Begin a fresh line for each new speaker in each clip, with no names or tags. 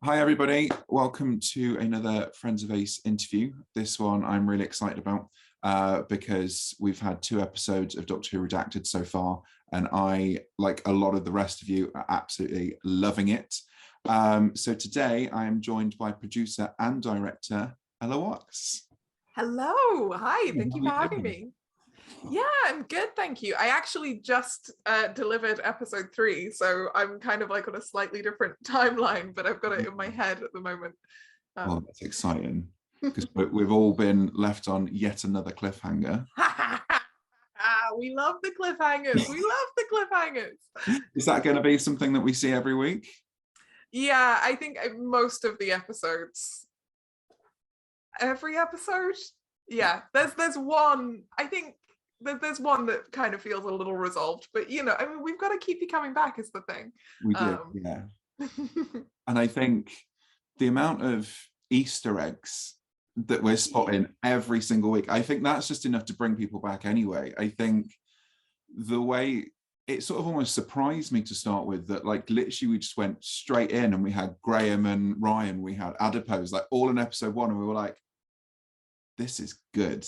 Hi everybody, welcome to another Friends of Ace interview. This one I'm really excited about because we've had 2 episodes of Doctor Who Redacted so far, and I, like a lot of the rest of you, are absolutely loving it. So today I am joined by producer and director Ella Wax.
Hello, hi, thank you for having
doing?
me. Yeah, I'm good, thank you. I actually just delivered episode 3, so I'm kind of like on a slightly different timeline, but I've got it in my head at the moment.
Well, that's exciting because we've all been left on yet another cliffhanger.
We love the cliffhangers. We love the cliffhangers.
Is that going to be something that we see every week?
Yeah, I think most of the episodes. Every episode? Yeah, there's one, I think there's one that kind of feels a little resolved, but you know, I mean, we've got to keep you coming back is the thing.
We do, yeah. And I think the amount of Easter eggs that we're spotting every single week, I think that's just enough to bring people back anyway. I think the way it sort of almost surprised me to start with, that like literally we just went straight in and we had Graham and Ryan, we had Adipose, like all in episode 1, and we were like, this is good.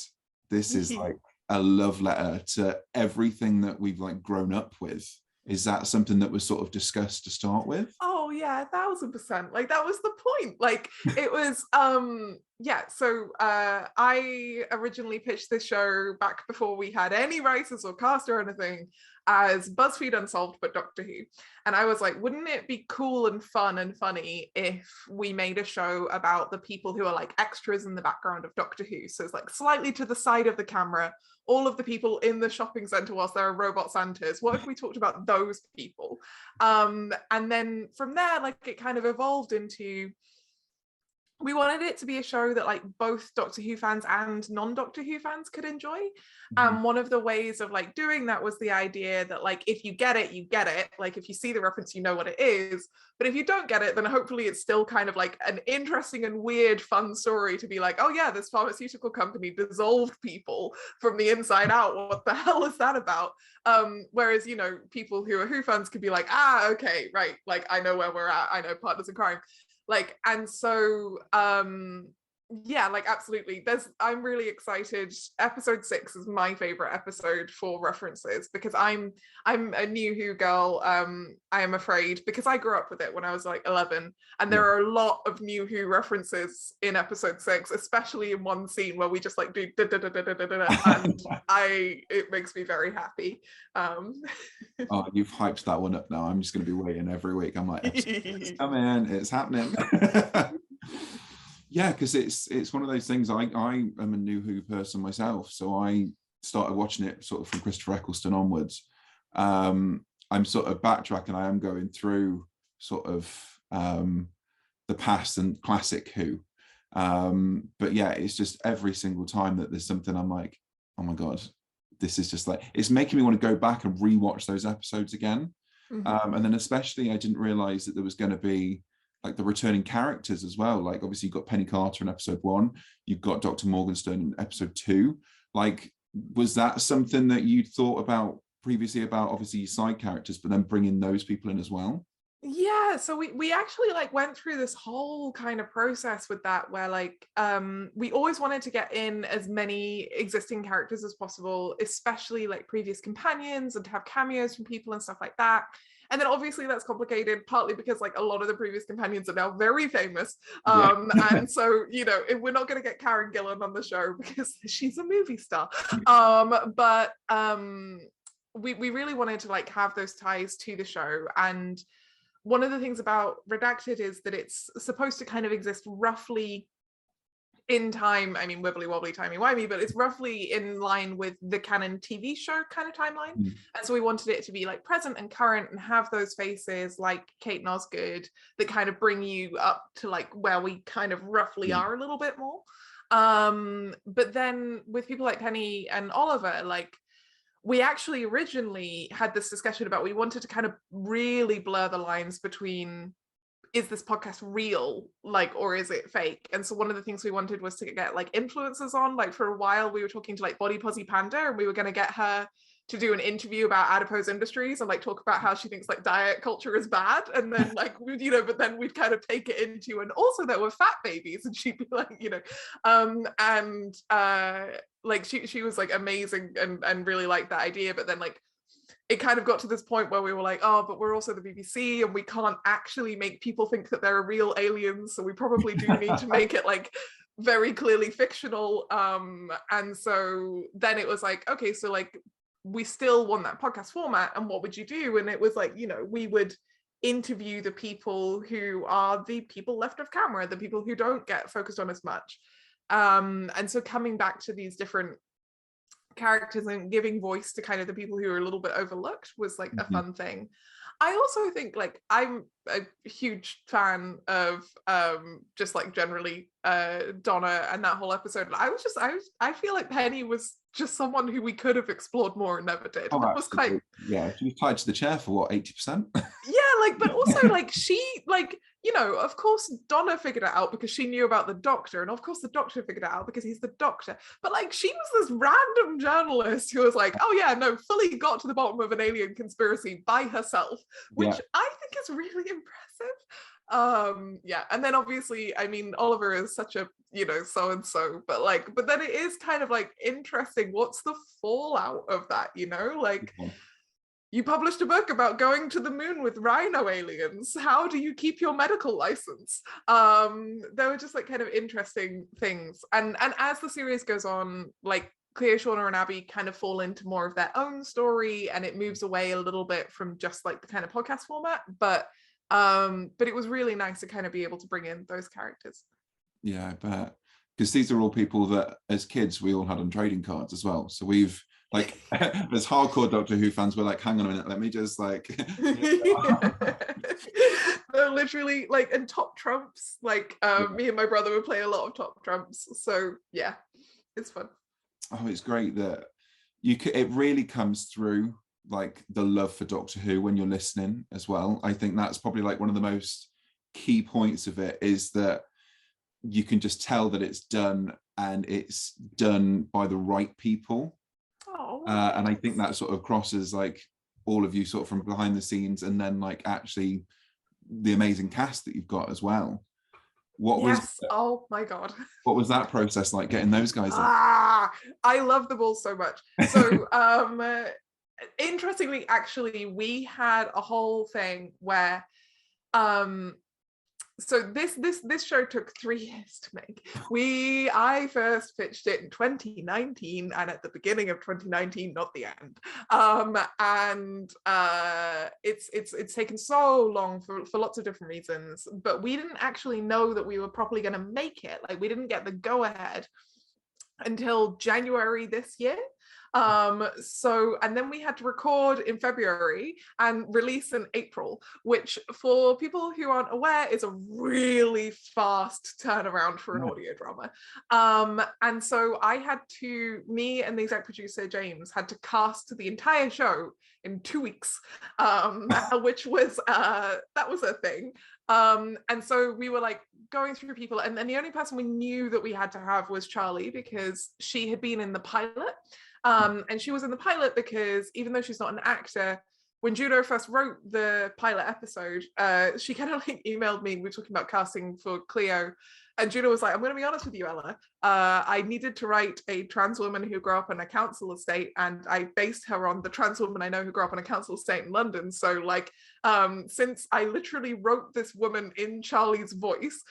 This is like a love letter to everything that we've like grown up with. Is that something that was sort of discussed to start with?
Oh yeah, 1000%. Like that was the point. Like it was yeah, so I originally pitched this show back before we had any writers or cast or anything as BuzzFeed Unsolved but Doctor Who. And I was like, wouldn't it be cool and fun and funny if we made a show about the people who are like extras in the background of Doctor Who? So it's like slightly to the side of the camera, all of the people in the shopping center whilst there are robot Santas. What if we talked about those people? And then from there, like it kind of evolved into, we wanted it to be a show that like both Doctor Who fans and non-Doctor Who fans could enjoy. And one of the ways of like doing that was the idea that like, if you get it, you get it. Like if you see the reference, you know what it is. But if you don't get it, then hopefully it's still kind of like an interesting and weird, fun story to be like, oh yeah, this pharmaceutical company dissolved people from the inside out. What the hell is that about? Whereas, you know, people who are Who fans could be like, ah, okay, right. Like I know where we're at. I know Partners in Crime. Like, and so yeah, like absolutely, I'm really excited. Episode 6 is my favorite episode for references because I'm a new Who girl. I am afraid, because I grew up with it when I was like 11, and there are a lot of new Who references in episode 6, especially in one scene where we just like do da, da, da, da, da, da, da, and it makes me very happy.
Oh, you've hyped that one up now. I'm just going to be waiting every week. I'm like, it's coming, it's happening. Yeah, because it's one of those things. I am a new Who person myself, so I started watching it sort of from Christopher Eccleston onwards. I'm sort of backtracking. I am going through sort of the past and classic Who. But yeah, it's just every single time that there's something, I'm like, oh my God, this is just like, it's making me want to go back and rewatch those episodes again. And then especially I didn't realize that there was going to be like the returning characters as well. Like obviously you've got Penny Carter in episode 1, you've got Dr. Morgenstern in episode 2. Like, was that something that you thought about previously, about obviously side characters, but then bringing those people in as well?
Yeah, so we actually like went through this whole kind of process with that, where like we always wanted to get in as many existing characters as possible, especially like previous companions, and to have cameos from people and stuff like that. And then obviously that's complicated, partly because like a lot of the previous companions are now very famous. And so, you know, we're not going to get Karen Gillan on the show because she's a movie star. But we really wanted to like have those ties to the show. And one of the things about Redacted is that it's supposed to kind of exist roughly in time. I mean, wibbly wobbly, timey-wimey, but it's roughly in line with the canon TV show kind of timeline. And so we wanted it to be like present and current and have those faces like Kate and Osgood that kind of bring you up to like where we kind of roughly are a little bit more. But then with people like Penny and Oliver, like we actually originally had this discussion about, we wanted to kind of really blur the lines between, is this podcast real, like, or is it fake? And so one of the things we wanted was to get like influencers on. Like for a while we were talking to like Body Posy Panda, and we were going to get her to do an interview about adipose industries and like talk about how she thinks like diet culture is bad, and then like you know, but then we'd kind of take it into, and also there were fat babies, and she'd be like, you know, like she was like amazing and really liked that idea, but then like it kind of got to this point where we were like, oh, but we're also the BBC and we can't actually make people think that they're real aliens, so we probably do need to make it like very clearly fictional. And so then it was like, okay, so like we still want that podcast format, and what would you do? And it was like, you know, we would interview the people who are the people left of camera, the people who don't get focused on as much. And so coming back to these different characters and giving voice to kind of the people who are a little bit overlooked was like a fun thing. I also think like I'm a huge fan of just like generally Donna and that whole episode. I feel like Penny was just someone who we could have explored more and never did.
Oh,
That was quite,
yeah, she was tied to the chair for what, 80%?
yeah, like, but also like she, like, you know, of course Donna figured it out because she knew about the Doctor, and of course the Doctor figured it out because he's the Doctor, but like she was this random journalist who was like, oh yeah, no, fully got to the bottom of an alien conspiracy by herself, which I think is really impressive. Yeah, and then obviously, I mean, Oliver is such a, you know, so and so, but then it is kind of like interesting, what's the fallout of that, you know, like you published a book about going to the moon with rhino aliens. How do you keep your medical license? There were just like kind of interesting things. And as the series goes on, like Cleo, Shauna, and Abby kind of fall into more of their own story, and it moves away a little bit from just like the kind of podcast format. But it was really nice to kind of be able to bring in those characters. Yeah,
I bet. Because these are all people that as kids we all had on trading cards as well. So we've like, as hardcore Doctor Who fans, we're like, hang on a minute, let me just like
literally like, and top trumps, like me and my brother would play a lot of top trumps, so yeah, it's fun.
Oh, it's great that it really comes through, like the love for Doctor Who when you're listening as well. I think that's probably like one of the most key points of it, is that you can just tell that it's done, and it's done by the right people. And I think that sort of crosses like all of you sort of from behind the scenes, and then like actually the amazing cast that you've got as well.
Oh my god,
what was that process like, getting those guys in?
I love them all so much. So interestingly, actually, we had a whole thing where so this show took 3 years to make. I first pitched it in 2019, and at the beginning of 2019, not the end. It's taken so long for lots of different reasons, but we didn't actually know that we were properly going to make it. Like, we didn't get the go ahead until January this year. And then we had to record in February and release in April, which for people who aren't aware is a really fast turnaround for an audio drama. And so me and the exec producer James had to cast the entire show in 2 weeks, which was that was a thing. And so we were like going through people, and then the only person we knew that we had to have was Charlie, because she had been in the pilot. And she was in the pilot because even though she's not an actor, when Juno first wrote the pilot episode, she kind of like emailed me. We were talking about casting for Cleo, and Juno was like, I'm going to be honest with you, Ella. I needed to write a trans woman who grew up on a council estate, and I based her on the trans woman I know who grew up on a council estate in London. So like, since I literally wrote this woman in Charlie's voice,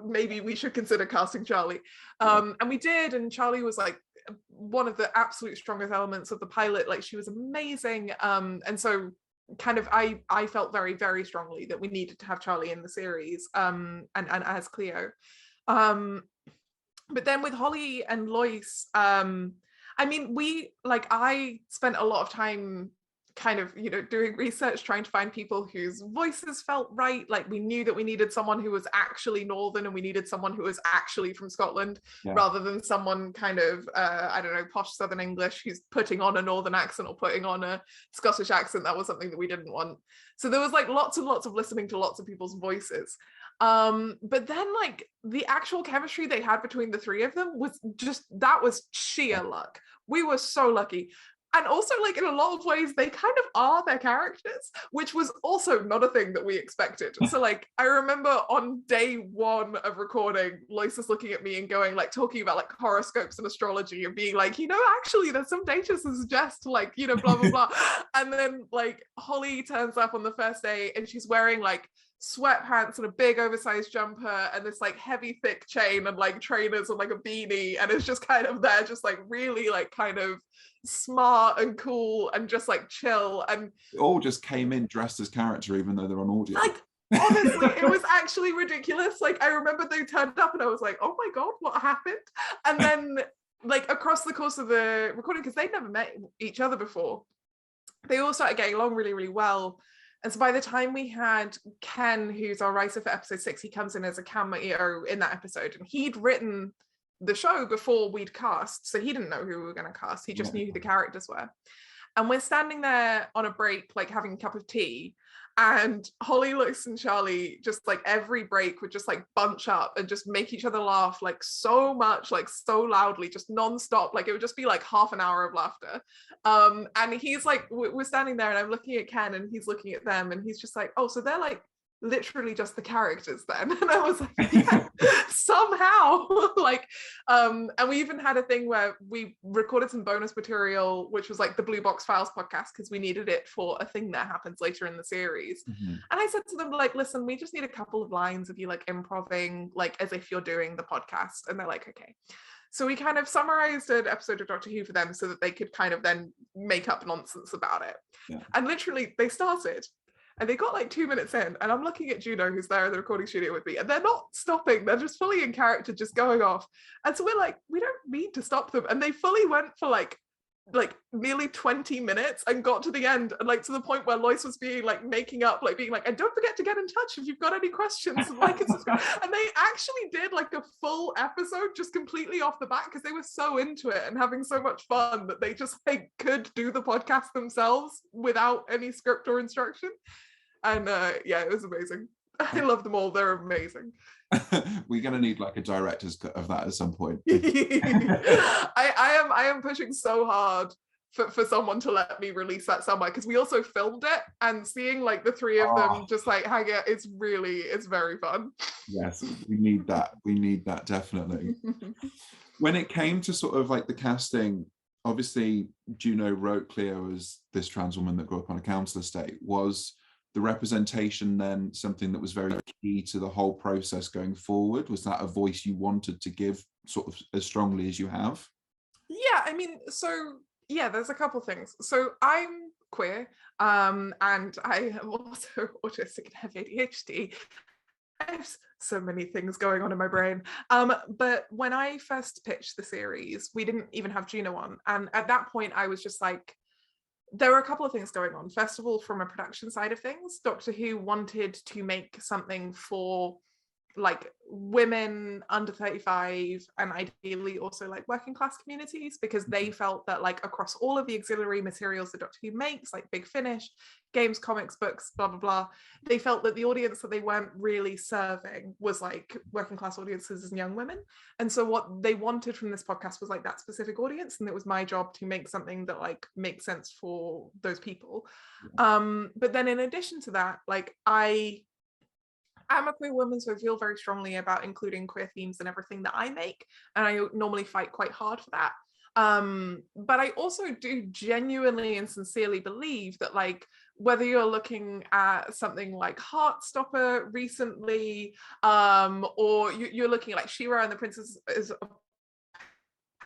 maybe we should consider casting Charlie. And we did, and Charlie was like one of the absolute strongest elements of the pilot. Like, she was amazing. And so kind of I felt very, very strongly that we needed to have Charlie in the series, and as Cleo. But then with Holly and Lois, I mean, I spent a lot of time kind of, you know, doing research, trying to find people whose voices felt right. Like, we knew that we needed someone who was actually Northern, and we needed someone who was actually from Scotland, rather than someone kind of, I don't know, posh Southern English who's putting on a Northern accent or putting on a Scottish accent. That was something that we didn't want. So there was like lots and lots of listening to lots of people's voices. But then like the actual chemistry they had between the three of them was just, that was sheer luck. We were so lucky. And also, like, in a lot of ways, they kind of are their characters, which was also not a thing that we expected. So, like, I remember on day one of recording, Lois was looking at me and going, like, talking about, like, horoscopes and astrology and being like, actually, there's some data to suggest, like, blah, blah, blah. And then, like, Holly turns up on the first day and she's wearing, like, sweatpants and a big oversized jumper and this like heavy thick chain and like trainers and like a beanie, and it's just kind of there, just like really like kind of smart and cool and just like chill, and
it all just came in dressed as character even though they're on audio.
Like, honestly, it was actually ridiculous. Like, I remember they turned up and I was like, oh my god, what happened? And then like across the course of the recording, because they'd never met each other before, they all started getting along really, really well. And so by the time we had Ken, who's our writer for episode 6, he comes in as a cameo in that episode, and he'd written the show before we'd cast, so he didn't know who we were going to cast. He just knew who the characters were. And we're standing there on a break, like having a cup of tea, and Holly, Lois, and Charlie just like every break would just like bunch up and just make each other laugh like so much, like so loudly, just nonstop. Like it would just be like half an hour of laughter. And he's like, we're standing there and I'm looking at Ken and he's looking at them and he's just like, oh, so they're like literally just the characters then. And I was like, yeah, somehow. Like and we even had a thing where we recorded some bonus material, which was like the Blue Box Files podcast, because we needed it for a thing that happens later in the series. And I said to them, like, listen, we just need a couple of lines of you like improving like as if you're doing the podcast. And they're like, okay. So we kind of summarized an episode of Doctor Who for them so that they could kind of then make up nonsense about it. And literally they started. And they got like 2 minutes in, and I'm looking at Juno, who's there in the recording studio with me, and they're not stopping. They're just fully in character, just going off. And so we're like, we don't need to stop them. And they fully went for like nearly 20 minutes and got to the end, and like to the point where Lois was being like making up, like being like, and don't forget to get in touch if you've got any questions, and like and subscribe. And they actually did like a full episode just completely off the bat because they were so into it and having so much fun that they just like could do the podcast themselves without any script or instruction. And yeah, it was amazing. I love them all. They're amazing.
We're gonna need like a director's cut of that at some point.
I am pushing so hard for someone to let me release that somewhere, because we also filmed it, and seeing like the three of them just like hang out, it's very fun.
Yes, we need that definitely. When it came to sort of like the casting, obviously Juno wrote Cleo as this trans woman that grew up on a council estate. Was the representation then something that was very key to the whole process going forward? Was that a voice you wanted to give sort of as strongly as you have?
Yeah, I mean, so yeah, there's a couple things. So I'm queer, and I am also autistic and have ADHD. I have so many things going on in my brain. But when I first pitched the series, we didn't even have Juno on. And at that point, I was just like, there were a couple of things going on. First of all, from a production side of things, Doctor Who wanted to make something for like women under 35 and ideally also like working class communities, because they felt that like across all of the auxiliary materials that Doctor Who makes, like Big Finish, games, comics, books, blah, blah, blah, they felt that the audience that they weren't really serving was like working class audiences and young women. And so what they wanted from this podcast was like that specific audience, and it was my job to make something that like makes sense for those people. But then in addition to that, like I'm a queer woman, so I feel very strongly about including queer themes in everything that I make, and I normally fight quite hard for that. But I also do genuinely and sincerely believe that like whether you're looking at something like Heartstopper recently, or you're looking at like She-Ra and the Princess is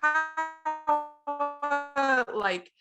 Power, like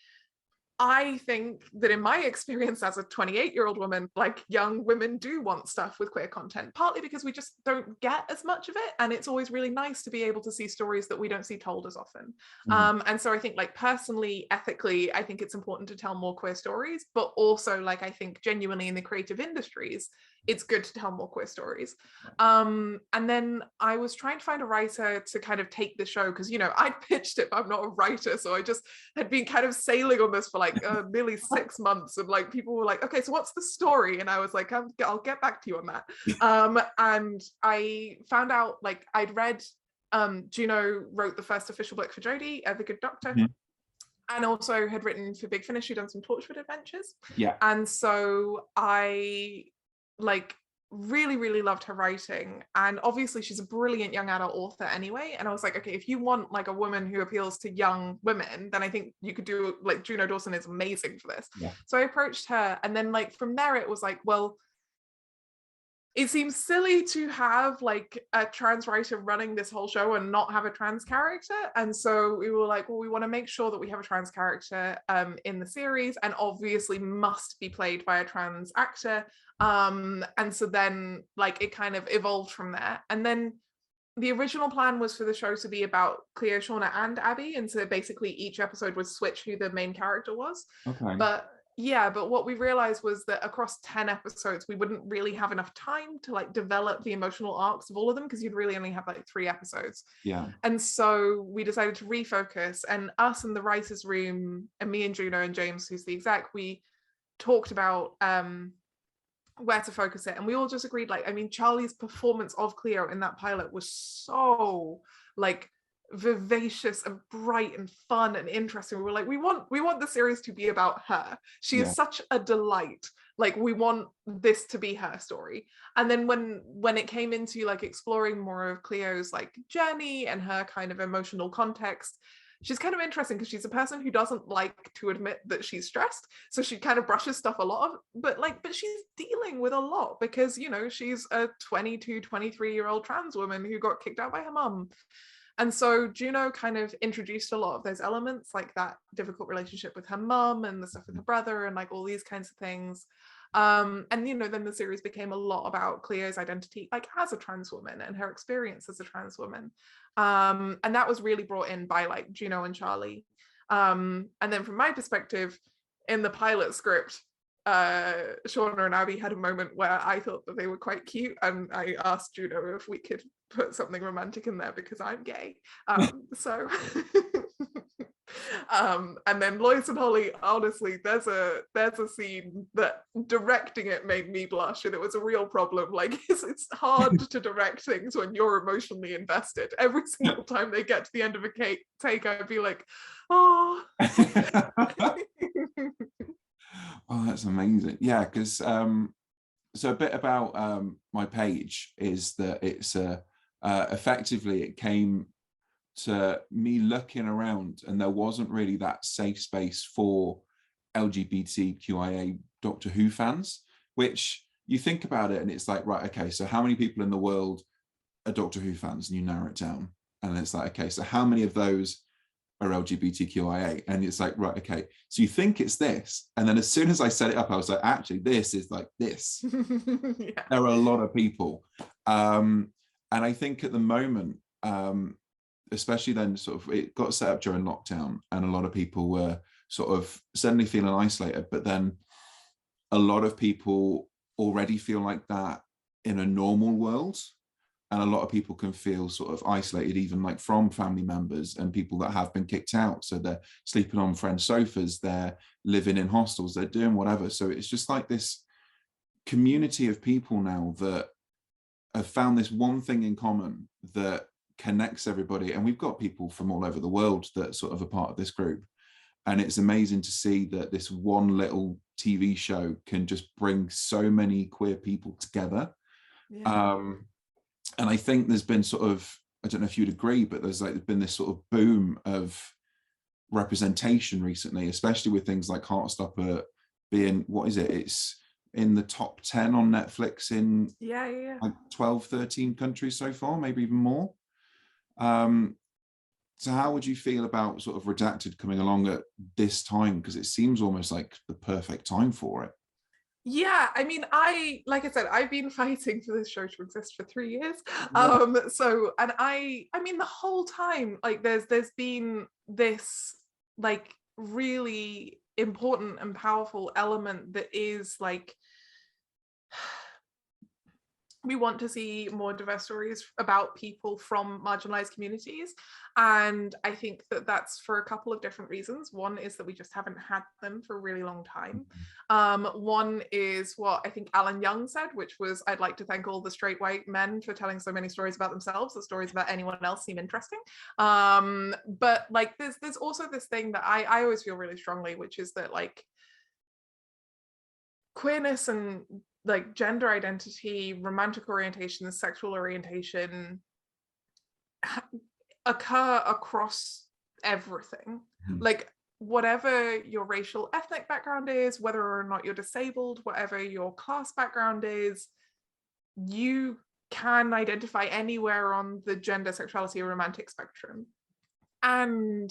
I think that in my experience as a 28-year-old woman, like young women do want stuff with queer content, partly because we just don't get as much of it. And it's always really nice to be able to see stories that we don't see told as often. And so I think like personally, ethically, I think it's important to tell more queer stories, but also like I think genuinely in the creative industries, it's good to tell more queer stories. And then I was trying to find a writer to kind of take the show, because, you know, I pitched it, but I'm not a writer. So I just had been kind of sailing on this for like nearly 6 months. And like people were like, okay, so what's the story? And I was like, I'll get back to you on that. And I found out like I'd read Juno wrote the first official book for Jodie, The Good Doctor. and also had written for Big Finish, who'd done some Torchwood Adventures.
Yeah.
And so I like really, really loved her writing. And obviously she's a brilliant young adult author anyway. And I was like, okay, if you want like a woman who appeals to young women, then I think you could do, like, Juno Dawson is amazing for this.
Yeah.
So I approached her, and then like from there it was like, well, it seems silly to have like a trans writer running this whole show and not have a trans character. And so we were like, well, we want to make sure that we have a trans character in the series, and obviously must be played by a trans actor. And so then like it kind of evolved from there. And then the original plan was for the show to be about Cleo, Shauna, and Abby. And so basically each episode would switch who the main character was.
Okay.
But what we realized was that across 10 episodes, we wouldn't really have enough time to like develop the emotional arcs of all of them, because you'd really only have like 3 episodes.
Yeah.
And so we decided to refocus, and us in the writers' room, and me and Juno and James, who's the exec, we talked about where to focus it. And we all just agreed, like, I mean, Charlie's performance of Cleo in that pilot was so like vivacious and bright and fun and interesting. We were like, we want the series to be about her. She is such a delight. Like, we want this to be her story. And then when it came into like exploring more of Cleo's like journey and her kind of emotional context, she's kind of interesting because she's a person who doesn't like to admit that she's stressed. So she kind of brushes stuff a lot, but she's dealing with a lot because, you know, she's a 22, 23-year-old trans woman who got kicked out by her mum. And so Juno kind of introduced a lot of those elements, like that difficult relationship with her mum and the stuff with her brother and like all these kinds of things. And, you know, then the series became a lot about Cleo's identity, like as a trans woman and her experience as a trans woman. And that was really brought in by like Juno and Charlie. And then from my perspective, in the pilot script, Shauna and Abby had a moment where I thought that they were quite cute, and I asked Juno if we could put something romantic in there because I'm gay. So and then Lois and Holly, honestly, there's a scene that directing it made me blush, and it was a real problem. Like it's hard to direct things when you're emotionally invested. Every single time they get to the end of a take, I'd be like, oh.
Oh, that's amazing. Yeah, because so a bit about my page is that it's effectively it came to me looking around, and there wasn't really that safe space for LGBTQIA Doctor Who fans, which you think about it and it's like, right, okay, so how many people in the world are Doctor Who fans? And you narrow it down, and it's like, okay, so how many of those are LGBTQIA? And it's like, right, okay, so you think it's this, and then as soon as I set it up, I was like, actually, this is like this. Yeah. There are a lot of people, and I think at the moment, especially then, sort of, it got set up during lockdown, and a lot of people were sort of suddenly feeling isolated. But then a lot of people already feel like that in a normal world. And a lot of people can feel sort of isolated, even like from family members and people that have been kicked out. So they're sleeping on friends' sofas, they're living in hostels, they're doing whatever. So it's just like this community of people now that have found this one thing in common that connects everybody. And we've got people from all over the world that sort of are part of this group. And it's amazing to see that this one little TV show can just bring so many queer people together. Yeah. And I think there's been sort of, I don't know if you'd agree, but there's been this sort of boom of representation recently, especially with things like Heartstopper being, what is it? It's in the top 10 on Netflix in like 12, 13 countries so far, maybe even more. So how would you feel about sort of Redacted coming along at this time? Because it seems almost like the perfect time for it.
Yeah, I mean, like I said, I've been fighting for this show to exist for 3 years. So, and I mean, the whole time, like there's been this like really important and powerful element that is like we want to see more diverse stories about people from marginalized communities. And I think that that's for a couple of different reasons. One is that we just haven't had them for a really long time. One is what I think Alan Young said, which was, I'd like to thank all the straight white men for telling so many stories about themselves. The stories about anyone else seem interesting. But like, there's also this thing that I always feel really strongly, which is that like queerness and like gender identity, romantic orientation, sexual orientation occur across everything. Like whatever your racial ethnic background is, whether or not you're disabled, whatever your class background is, you can identify anywhere on the gender, sexuality, or romantic spectrum. And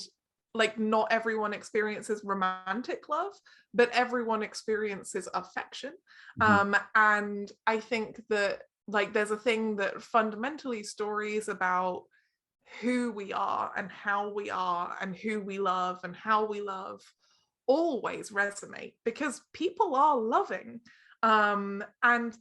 like not everyone experiences romantic love, but everyone experiences affection. And I think that like there's a thing that fundamentally stories about who we are and how we are and who we love and how we love always resonate, because people are loving. And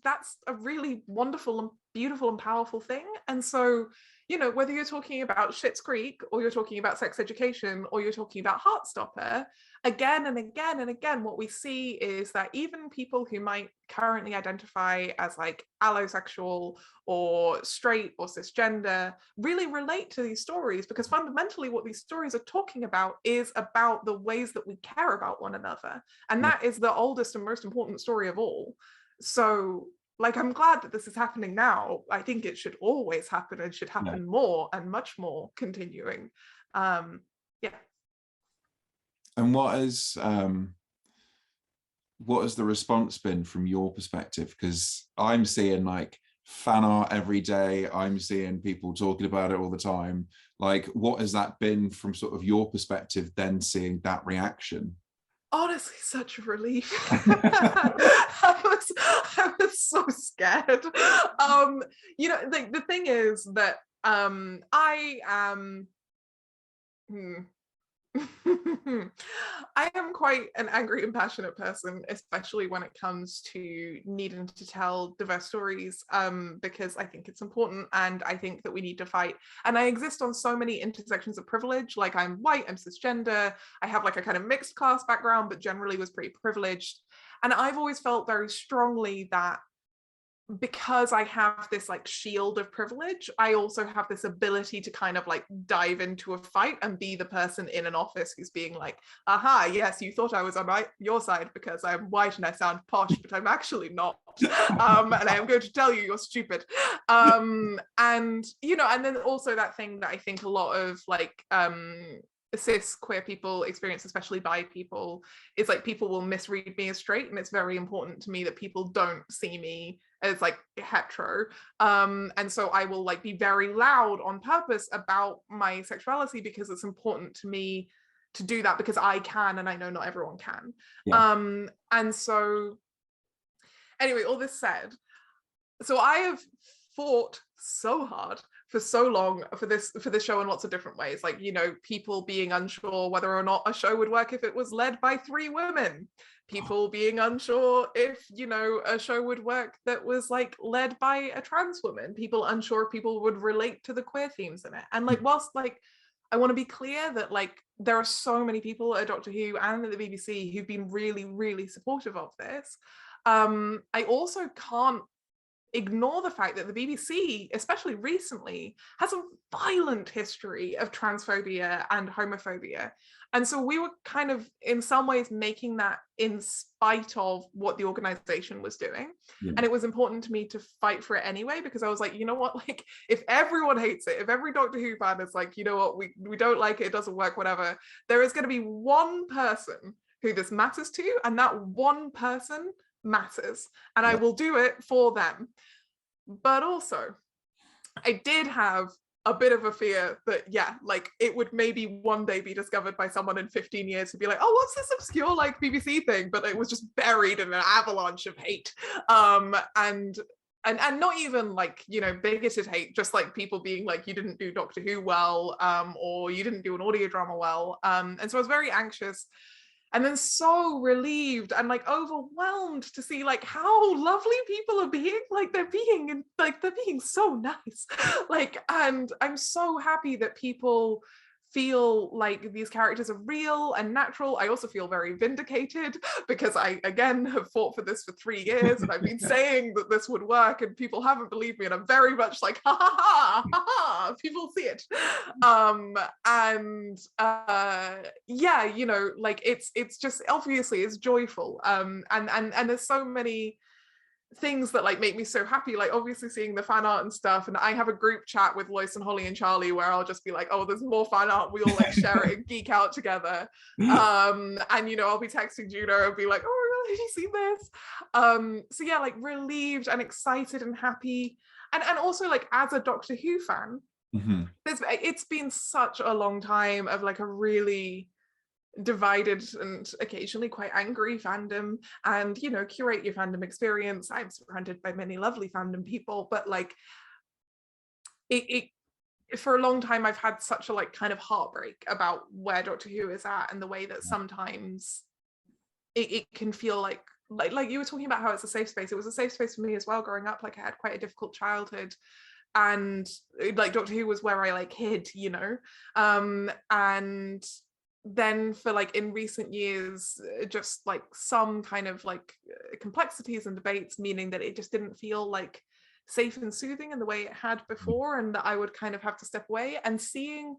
that's a really wonderful and beautiful and powerful thing. And so, you know, whether you're talking about Schitt's Creek or you're talking about sex education or you're talking about Heartstopper, again and again and again, what we see is that even people who might currently identify as like allosexual or straight or cisgender really relate to these stories, because fundamentally what these stories are talking about is about the ways that we care about one another. And that is the oldest and most important story of all. So like, I'm glad that this is happening now. I think it should always happen and should happen more and much more continuing. Yeah.
And what has the response been from your perspective? Because I'm seeing like fan art every day. I'm seeing people talking about it all the time. Like, what has that been from sort of your perspective, then seeing that reaction?
Honestly, such a relief. I was so scared. You know, the thing is that I am I am quite an angry and passionate person, especially when it comes to needing to tell diverse stories, because I think it's important and I think that we need to fight. And I exist on so many intersections of privilege. Like, I'm white, I'm cisgender, I have like a kind of mixed class background, but generally was pretty privileged. And I've always felt very strongly that because I have this like shield of privilege, I also have this ability to kind of like dive into a fight and be the person in an office who's being like, aha, yes, you thought I was on your side because I'm white and I sound posh, but I'm actually not. And I am going to tell you you're stupid. And, you know, and then also that thing that I think a lot of like cis queer people experience, especially bi people, is like people will misread me as straight, and it's very important to me that people don't see me as like hetero, and so I will like be very loud on purpose about my sexuality, because it's important to me to do that, because I can, and I know not everyone can. And so anyway, all this said, so I have fought so hard for so long for this show in lots of different ways, like, you know, people being unsure whether or not a show would work if it was led by 3 women, people being unsure if, you know, a show would work that was like led by a trans woman, people unsure if people would relate to the queer themes in it. And like, whilst like I want to be clear that like there are so many people at Doctor Who and at the BBC who've been really, really supportive of this, I also can't ignore the fact that the BBC, especially recently, has a violent history of transphobia and homophobia. And so we were kind of, in some ways, making that in spite of what the organization was doing. And it was important to me to fight for it anyway, because I was like, you know what, like, if everyone hates it, if every Doctor Who fan is like, you know what, we don't like it, it doesn't work, whatever, there is going to be one person who this matters to, and that one person matters, and I will do it for them. But also, I did have a bit of a fear that, yeah, like it would maybe one day be discovered by someone in 15 years who'd be like, oh, what's this obscure like BBC thing? But it was just buried in an avalanche of hate. And not even like, you know, bigoted hate, just like people being like, you didn't do Doctor Who well, or you didn't do an audio drama well. And so I was very anxious. and then so relieved and like overwhelmed to see like how lovely people are being, like they're being so nice. Like, and I'm so happy that people feel like these characters are real and natural. I also feel very vindicated because I again have fought for this for 3 years, and I've been saying that this would work and people haven't believed me, and I'm very much like ha ha ha ha ha, people see it. Yeah, you know, like it's just obviously it's joyful, and there's so many things that like make me so happy, like obviously seeing the fan art and stuff. And I have a group chat with Lois and Holly and Charlie where I'll just be like, oh, there's more fan art, we all like share it and geek out together. And you know, I'll be texting Juno and be like, oh, did you see this? So yeah, like relieved and excited and happy, and also like as a Doctor Who fan, it's been such a long time of like a really divided and occasionally quite angry fandom. And you know, curate your fandom experience. I'm surrounded by many lovely fandom people, but like it for a long time I've had such a like kind of heartbreak about where Doctor Who is at, and the way that sometimes it can feel like you were talking about how it's a safe space. It was a safe space for me as well growing up. Like I had quite a difficult childhood, and like Doctor Who was where I like hid, you know. And then for like in recent years, just like some kind of like complexities and debates, meaning that it just didn't feel like safe and soothing in the way it had before, and that I would kind of have to step away. And seeing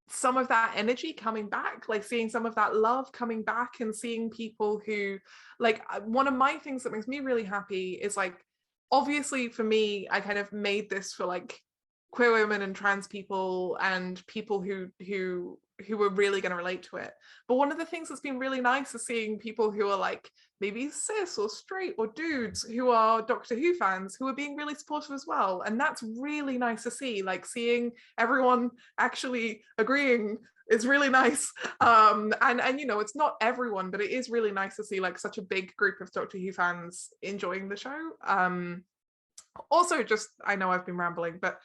some of that energy coming back, like seeing some of that love coming back, and seeing people who like, one of my things that makes me really happy is like, obviously for me, I kind of made this for like queer women and trans people and people who were really going to relate to it. But one of the things that's been really nice is seeing people who are like maybe cis or straight or dudes who are Doctor Who fans who are being really supportive as well. And that's really nice to see, like seeing everyone actually agreeing is really nice. And you know, it's not everyone, but it is really nice to see like such a big group of Doctor Who fans enjoying the show. Also, just, I know I've been rambling, but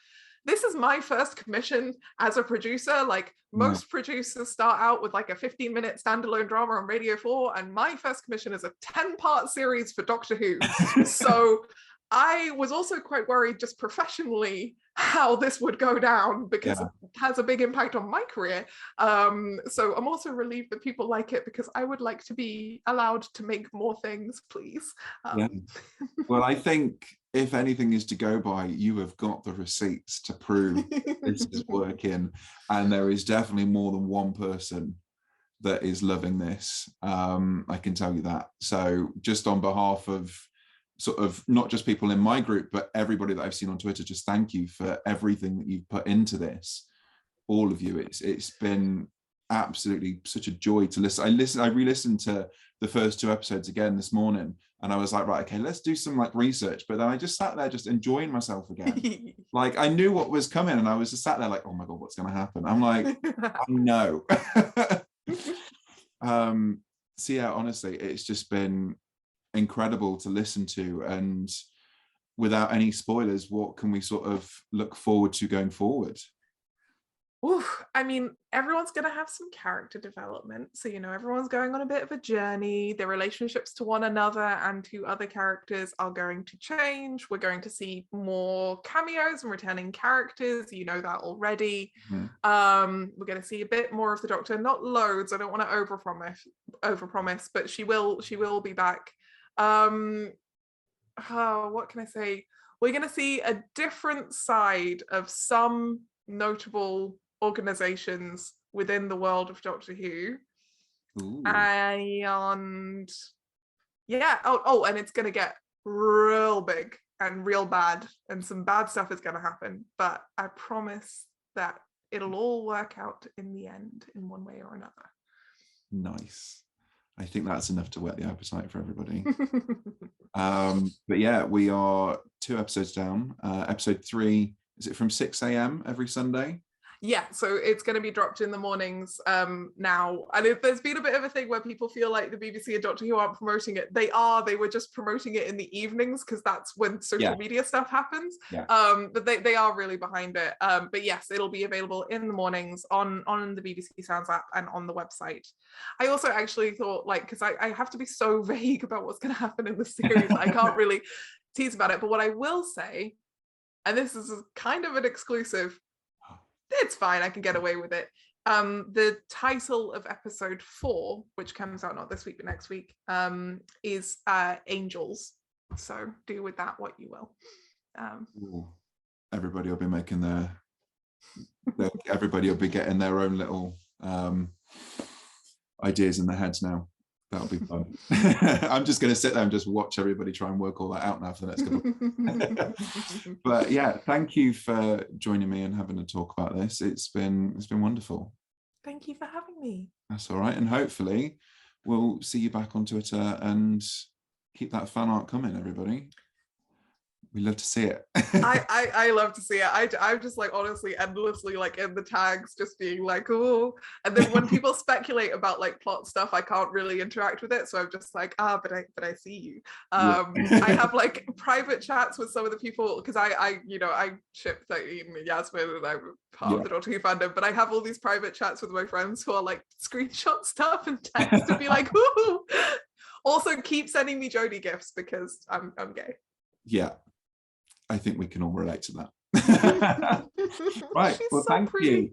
this is my first commission as a producer. Like most producers start out with like a 15-minute standalone drama on Radio 4, and my first commission is a 10-part series for Doctor Who. So I was also quite worried just professionally how this would go down, because it has a big impact on my career. So I'm also relieved that people like it, because I would like to be allowed to make more things, please.
Well, I think if anything is to go by, you have got the receipts to prove this is working, and there is definitely more than one person that is loving this. I can tell you that. So just on behalf of sort of not just people in my group, but everybody that I've seen on Twitter, just thank you for everything that you've put into this, all of you. It's been absolutely such a joy to listen. I re-listened to the first 2 episodes again this morning, and I was like, right, okay, let's do some like research. But then I just sat there just enjoying myself again. Like I knew what was coming, and I was just sat there like, oh my god, what's going to happen? I'm like, I know. So yeah, honestly, it's just been incredible to listen to. And without any spoilers, what can we sort of look forward to going forward?
Ooh, I mean, everyone's going to have some character development. So, you know, everyone's going on a bit of a journey. Their relationships to one another and to other characters are going to change. We're going to see more cameos and returning characters. You know that already. We're going to see a bit more of the Doctor. Not loads. I don't want to overpromise, but she will be back. What can I say? We're going to see a different side of some notable organizations within the world of Doctor Who.
Ooh.
And yeah, and it's gonna get real big and real bad, and some bad stuff is gonna happen, but I promise that it'll all work out in the end in one way or another. Nice.
I think that's enough to whet the appetite for everybody. But yeah, we are 2 episodes down. Episode 3, is it from 6 a.m. every Sunday?
Yeah, so it's going to be dropped in the mornings now. And there's been a bit of a thing where people feel like the BBC and Doctor Who aren't promoting it. They were just promoting it in the evenings because that's when social media stuff happens. But they are really behind it. But yes, it'll be available in the mornings on the BBC Sounds app and on the website. I also actually thought, like, because I have to be so vague about what's going to happen in the series, I can't really tease about it. But what I will say, and this is kind of an exclusive, it's fine, I can get away with it. The title of episode 4, which comes out not this week but next week, is Angels. So do with that what you will.
Everybody will be making everybody will be getting their own little ideas in their heads now. That'll be fun. I'm just going to sit there and just watch everybody try and work all that out now for the next couple. But yeah, thank you for joining me and having a talk about this. It's been wonderful.
Thank you for having me.
That's all right, and hopefully we'll see you back on Twitter and keep that fan art coming, everybody. We love to see it.
I love to see it. I'm just like honestly endlessly like in the tags just being like, oh, and then when people speculate about like plot stuff, I can't really interact with it, so I'm just like, but I see you. I have like private chats with some of the people because I ship 13 Yasmin and I'm part of the Doctor Who fandom, but I have all these private chats with my friends who are like screenshot stuff and text to be like, ooh. Also keep sending me Jodie gifts because I'm gay.
Yeah, I think we can all relate to that. Right, well, thank you.